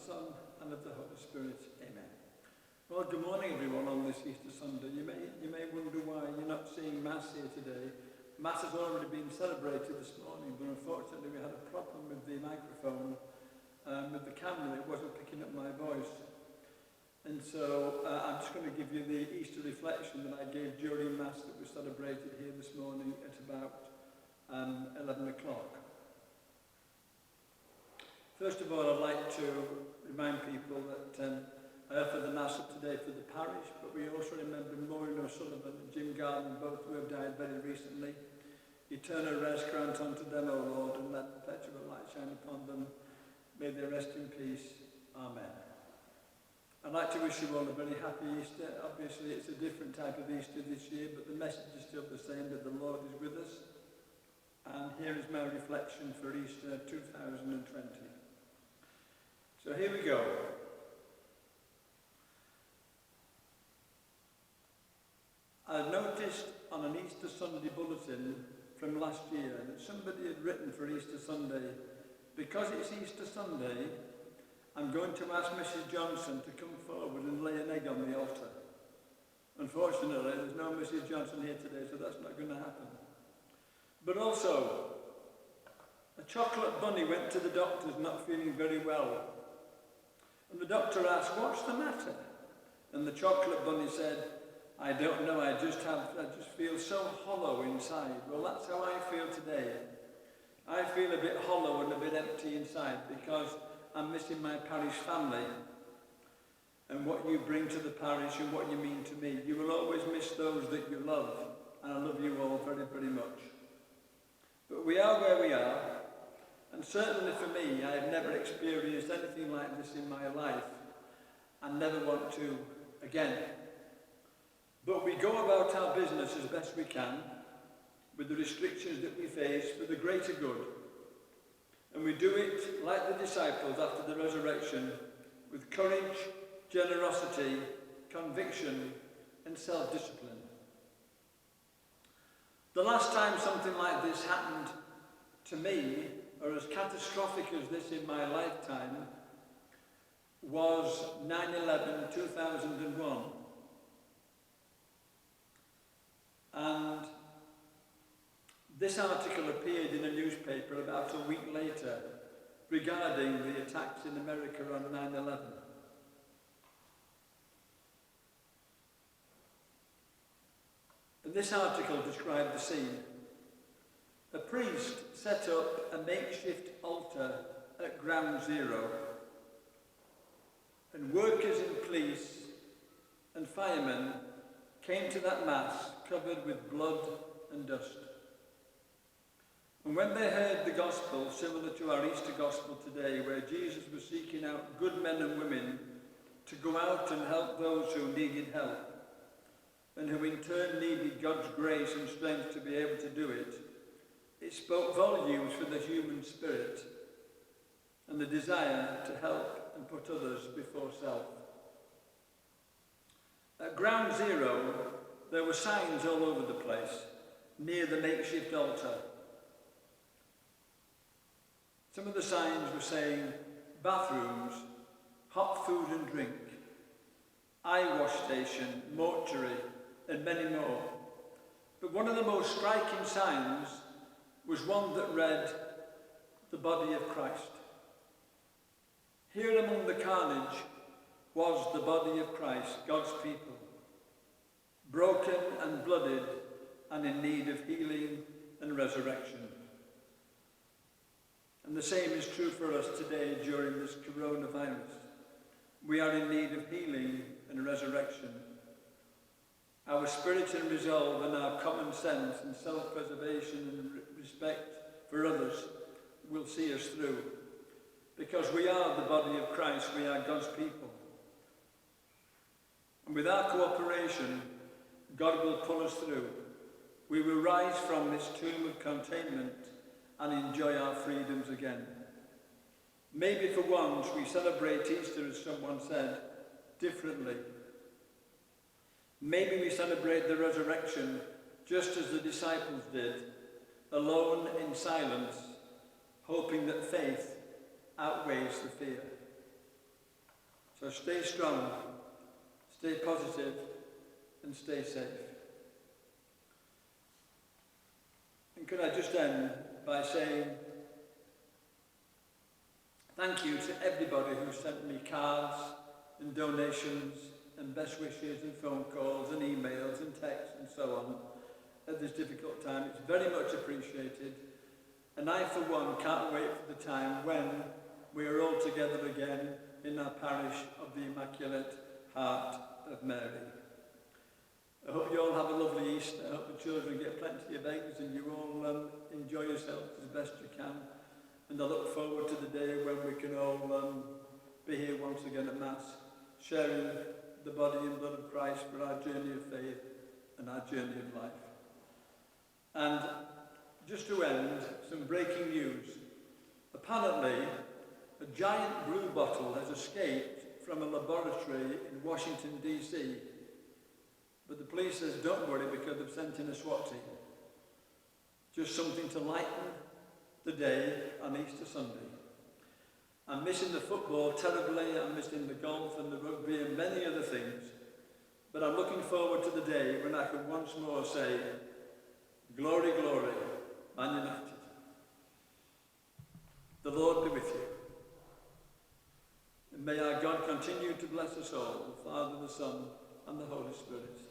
Son, and of the Holy Spirit. Amen. Well, good morning, everyone, on this Easter Sunday. You may wonder why you're not seeing Mass here today. Mass has already been celebrated this morning, but unfortunately we had a problem with the microphone, with the camera. It wasn't picking up my voice. And so I'm just going to give you the Easter reflection that I gave during Mass that was celebrated here this morning at about 11 o'clock. First of all, I'd like to remind people that I offer the Mass of today for the parish, but we also remember Maureen O'Sullivan and Jim Garden, both who have died very recently. Eternal rest grant unto them, O Lord, and let perpetual light shine upon them. May they rest in peace. Amen. I'd like to wish you all a very happy Easter. Obviously, it's a different type of Easter this year, but the message is still the same, that the Lord is with us. And here is my reflection for Easter 2020. So here we go. I noticed on an Easter Sunday bulletin from last year that somebody had written for Easter Sunday, because it's Easter Sunday, I'm going to ask Mrs. Johnson to come forward and lay an egg on the altar. Unfortunately, there's no Mrs. Johnson here today, so that's not going to happen. But also, a chocolate bunny went to the doctors not feeling very well. And the doctor asked, "What's the matter?" And the chocolate bunny said, "I don't know, I just feel so hollow inside." Well, that's how I feel today. I feel a bit hollow and a bit empty inside because I'm missing my parish family and what you bring to the parish and what you mean to me. You will always miss those that you love, and I love you all very, very much. But we are where we are, and certainly for me, I have never experienced anything like this in my life and never want to again. But we go about our business as best we can with the restrictions that we face for the greater good. And we do it like the disciples after the resurrection, with courage, generosity, conviction, and self-discipline. The last time something like this happened to me, or as catastrophic as this in my lifetime, was 9/11, 2001. And this article appeared in a newspaper about a week later regarding the attacks in America on 9/11. And this article described the scene. A priest set up a makeshift altar at Ground Zero, and workers in police and firemen came to that mass covered with blood and dust. And when they heard the gospel, similar to our Easter gospel today, where Jesus was seeking out good men and women to go out and help those who needed help, and who in turn needed God's grace and strength to be able to do it, it spoke volumes for the human spirit and the desire to help and put others before self. At Ground Zero, there were signs all over the place near the makeshift altar. Some of the signs were saying bathrooms, hot food and drink, eye wash station, mortuary, and many more. But one of the most striking signs was one that read, "The body of Christ." Here among the carnage was the body of Christ, God's people, broken and blooded and in need of healing and resurrection. And the same is true for us today during this coronavirus. We are in need of healing and resurrection. Our spirit and resolve and our common sense and self-preservation and respect for others will see us through. Because we are the body of Christ, we are God's people. And with our cooperation, God will pull us through. We will rise from this tomb of containment and enjoy our freedoms again. Maybe for once we celebrate Easter, as someone said, differently. Maybe we celebrate the resurrection just as the disciples did, alone in silence, hoping that faith outweighs the fear. So stay strong, stay positive, and stay safe. And could I just end by saying thank you to everybody who sent me cards and donations and best wishes and phone calls and emails and texts and so on at this difficult time. It's very much appreciated. And I, for one, can't wait for the time when we are all together again in our parish of the Immaculate Heart of Mary. I hope you all have a lovely Easter. I hope the children get plenty of eggs and you all enjoy yourselves as best you can. And I look forward to the day when we can all be here once again at Mass, sharing the body and blood of Christ for our journey of faith and our journey of life. And just to end, some breaking news. Apparently, a giant blue bottle has escaped from a laboratory in Washington, D.C. But the police says, don't worry, because they've sent in a SWAT team. Just something to lighten the day on Easter Sunday. I'm missing the football terribly, I'm missing the golf and the rugby and many other things. But I'm looking forward to the day when I can once more say, glory, glory, Man United. The Lord be with you. And may our God continue to bless us all, the Father, the Son, and the Holy Spirit.